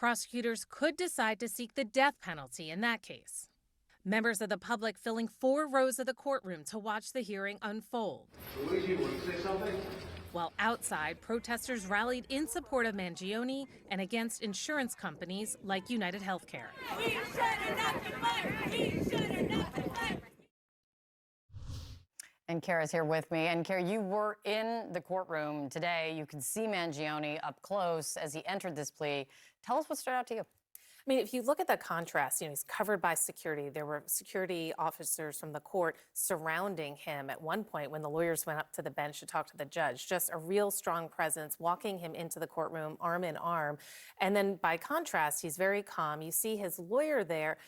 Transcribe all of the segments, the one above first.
Prosecutors could decide to seek the death penalty in that case. Members of the public filling 4 rows of the courtroom to watch the hearing unfold. Luigi, want to say something? While outside, protesters rallied in support of Mangione and against insurance companies like United Healthcare. We should have not fired. We should have not fired. And Kara's here with me. And Kara, you were in the courtroom today. You could see Mangione up close as he entered this plea. Tell us what stood out to you. I mean, if you look at the contrast, he's covered by security. There were security officers from the court surrounding him at one point when the lawyers went up to the bench to talk to the judge. Just a real strong presence, walking him into the courtroom arm in arm. And then by contrast, he's very calm. You see his lawyer there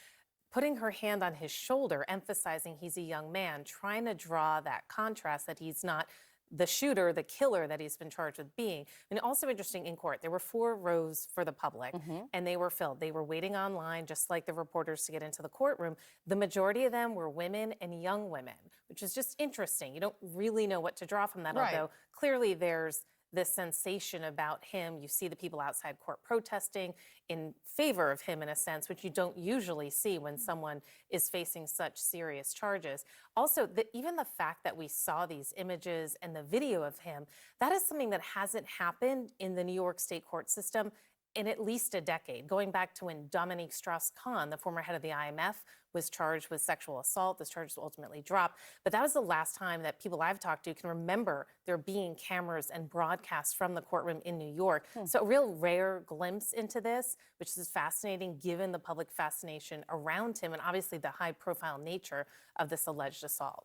putting her hand on his shoulder, emphasizing he's a young man, trying to draw that contrast that he's not the shooter, the killer that he's been charged with being. And also interesting in court, there were 4 rows for the public and they were filled. They were waiting online, just like the reporters, to get into the courtroom. The majority of them were women and young women, which is just interesting. You don't really know what to draw from that, Right. although clearly there's this sensation about him. You see the people outside court protesting in favor of him in a sense, which you don't usually see when someone is facing such serious charges. Also, even the fact that we saw these images and the video of him, that is something that hasn't happened in the New York state court system in at least a decade, going back to when Dominique Strauss-Kahn, the former head of the IMF, was charged with sexual assault. Those charges ultimately dropped. But that was the last time that people I've talked to can remember there being cameras and broadcasts from the courtroom in New York. So a real rare glimpse into this, which is fascinating given the public fascination around him and obviously the high-profile nature of this alleged assault.